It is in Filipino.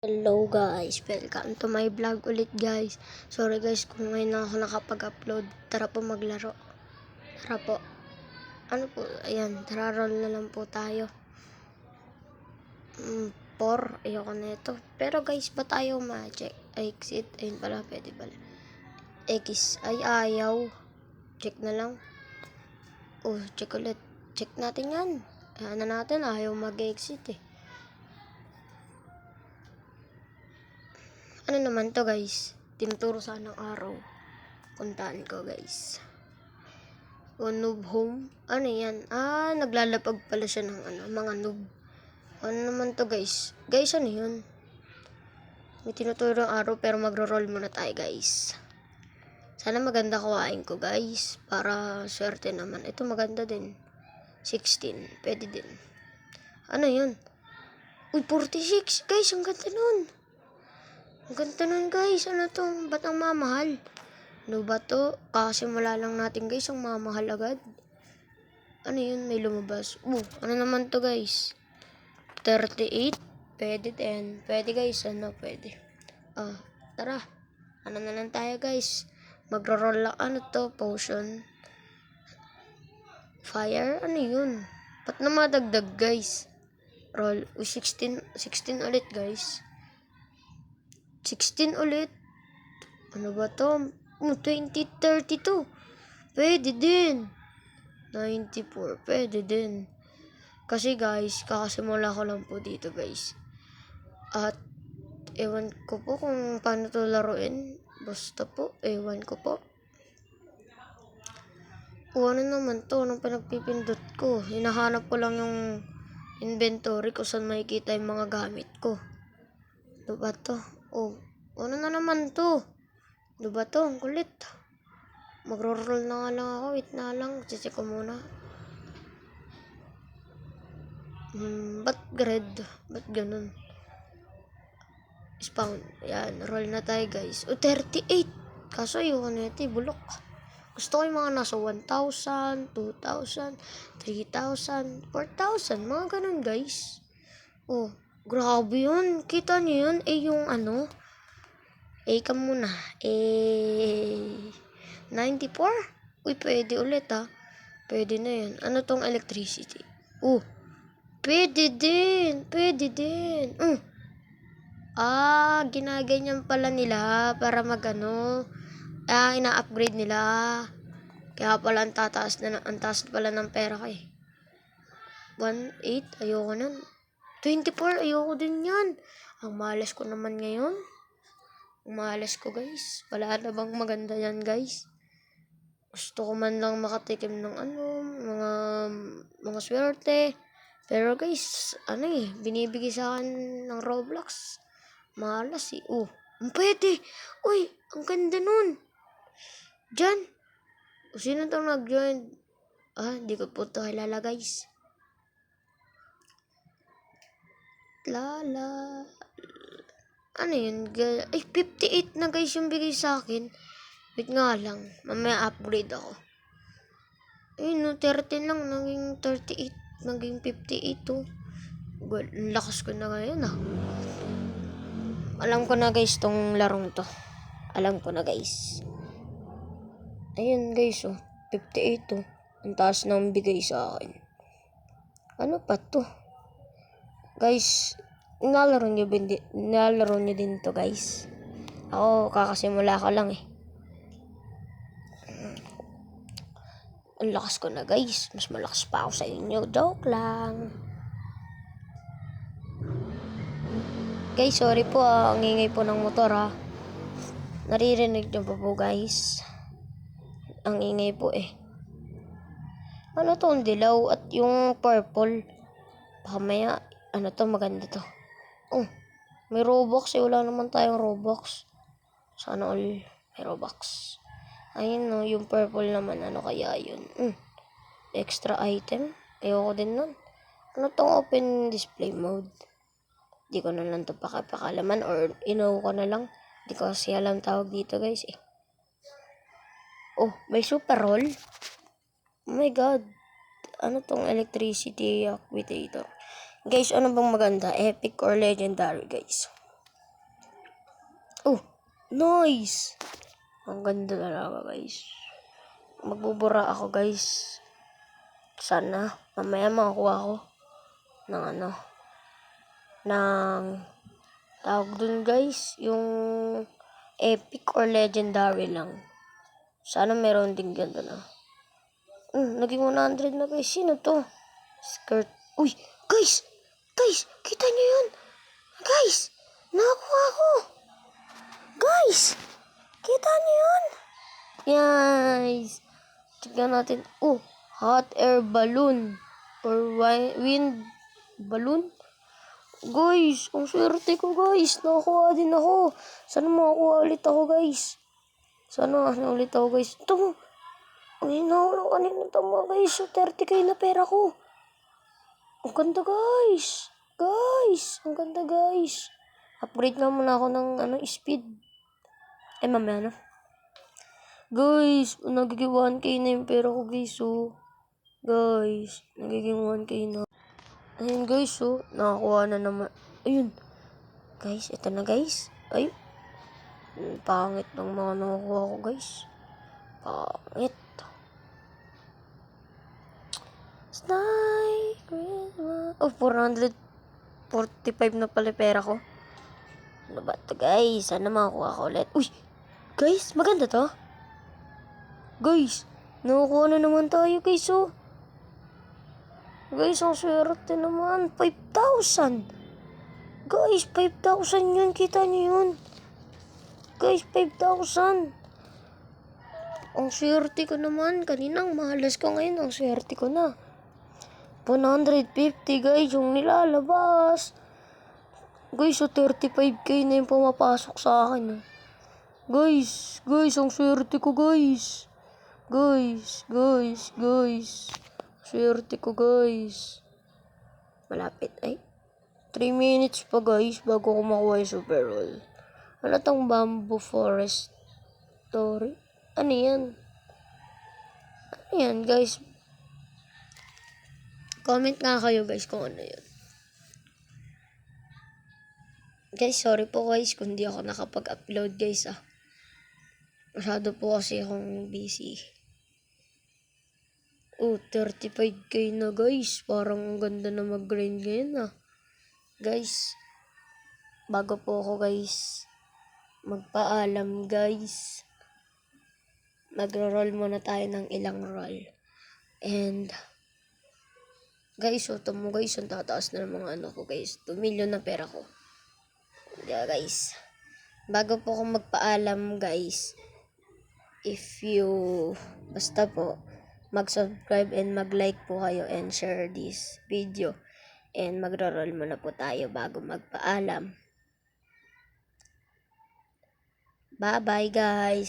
Hello guys, welcome to my vlog ulit guys. Sorry guys kung ngayon na ako nakapag-upload. Tara po maglaro. Tara po. Ano po, ayan, tara roll na lang po tayo. 4, ayoko na ito. Pero guys, ba't ayaw ma-check? Exit, ayun pala, pwede pala. X, ay ayaw. Check na lang. Oh, check ulit. Check natin yan. Ayan na natin, ayaw mag-exit eh. Ano naman to guys? Tinuturo sa ng araw. Puntaan ko guys. Noob home. Ano yan? Naglalapag pala siya ng mga noob. Ano naman to guys? Guys, ano yun? May tinuturo ang araw pero magro-roll muna tayo guys. Sana maganda kuhain ko guys. Para swerte naman. Ito maganda din. 16. Pwede din. Ano yun? Uy, 46. Guys, ang ganda nun. Ang ganda nun guys, ano to? Ba't ang mamahal? Ano ba to? Kakasimula lang natin guys, ang mamahal agad. Ano yun? May lumabas. Ano naman to guys? 38? Pwede din. Pwede guys, ano? Pwede. Tara. Ano na lang tayo guys? Magro-roll lang. Ano to? Potion. Fire? Ano yun? Ba't na madagdag guys? Roll. 16 ulit guys. 16 ulit. Ano ba to? 2032. Pwede din. 94. Pwede din. Kasi guys, kakasimula ko lang po dito guys. At ewan ko po kung paano to laruin. Basta po, ewan ko po. Ano naman to? Anong pinagpipindot ko? Hinahanap ko lang yung inventory ko saan makikita yung mga gamit ko. Ano ba to? Ano na naman to? Ano ba to? Ang kulit. Magro-roll na nga lang ako. Wait na lang. Check ko muna. Ba't red? Ba't ganun? Spawn. Ayan. Roll na tayo guys. 38. Kaso ayoko na ito. Bulok. Gusto ko yung mga nasa 1,000, 2,000, 3,000, 4,000. Mga ganun guys. Grabe yun. Kita niyo yun? Yung ano? Ka muna. 94? Uy, pwede ulit Pwede na yan. Ano tong electricity? Pwede din. Pwede din. Ginaganyan pala nila para ina-upgrade nila. Kaya pala ang taas pala ng pera ko 18, ayoko nun. 24, ayoko din yan. Ang malas ko naman ngayon. Ang malas ko guys. Wala na bang maganda yan guys? Gusto ko man lang makatikim ng mga swerte. Pero guys, binibigay sa akin ng Roblox. Malas pwede. Uy, ang ganda nun. Diyan. Sino itong nag-join? Di ko po ito kilala guys. Ano yun? 58 na guys yung bigay sa akin. Wait nga lang. Mamaya upgrade ako. 13 lang. Naging 38. Naging 58 Well, lakas ko na ngayon Alam ko na guys tong larong to. Alam ko na guys. Ayun guys 58 Ang taas ng bigay sa akin. Ano pa to? Guys, nalaro nyo din to guys. Ako kakasimula ko lang Ang lakas ko na guys. Mas malakas pa ako sa inyo. Joke lang. Guys, sorry po ang ingay po ng motor Naririnig nyo pa po guys. Ang ingay po Ano to? Ang dilaw at yung purple. Baka maya, maganda to. May Robux wala naman tayong Robux. Sana all may Robux. Ayun yung purple naman, kaya yun? Extra item? Ayoko din nun. Ano tong open display mode? Di ko na lang ito pakalaman or inaw ko na lang. Di ko kasi alam tawag dito guys may super roll? Oh my god. Ano tong electricity activator? Guys, ano bang maganda? Epic or legendary guys? Oh, nice! Ang ganda talaga, guys. Magbubura ako, guys. Sana, mamaya makakuha ko ng ng tawag dun, guys, yung epic or legendary lang. Sana meron din ganda na. Naging 100 na, guys. Sino to? Skirt. Uy, guys! Guys, kita niyo yun? Guys, nakakuha ko. Guys, kita niyo yun? Guys, tignan natin. Oh, hot air balloon or wind balloon. Guys, ang swerte ko, guys. Nakakuha din ako. Sana makakuha ulit ako, guys. Sana ulit ako, guys. Ito mo. Ang hinahulog kanina ito mo, guys. 30k na pera ko. Ang ganda, guys. Guys, ang ganda, guys. Upgrade nga muna ako ng speed. Mamaya na. Guys, nagiging 1k na yung pera ko, guys. Oh. Guys, nagiging 1k na. Ayun, guys. Oh, nakakuha na naman. Ayun. Guys, ito na, guys. Ay. Pangit ng mga nakukuha ko, guys. Pangit. Oh, 445 na pala pera ko. Ano ba ito, guys? Sana makakuha ko ulit. Uy! Guys, maganda to. Guys, nakukuha na naman tayo, guys, oh. Guys, ang swerte naman. 5,000. Guys, 5,000 yun. Kita nyo yun. Guys, 5,000. Ang swerte ko naman. Kaninang mahalas ko ngayon. Ang swerte ko na. 150, guys, yung nilalabas. Guys, so 35k na yung pumapasok sa akin. Guys, ang swerte ko, guys. Guys. Swerte ko, guys. Malapit. Ay, 3 minutes pa, guys, bago ko makuha yung super roll. Ano tong bamboo forest story? Ano yan? Guys? Comment nga kayo, guys, kung ano yun. Guys, sorry po, guys, kung di ako nakapag-upload, guys, Masyado po kasi akong busy. 35k na, guys. Parang ang ganda na mag-grind ngayon, Guys, bago po ako, guys, magpaalam, guys. Magro-roll muna tayo ng ilang roll. And guys, ito mo, guys, ang tataas na ng mga ko, guys. 2 million na pera ko. Yeah, guys. Bago po ako magpaalam, guys, basta po, mag-subscribe and mag-like po kayo and share this video. And magro-roll muna po tayo bago magpaalam. Bye-bye, guys.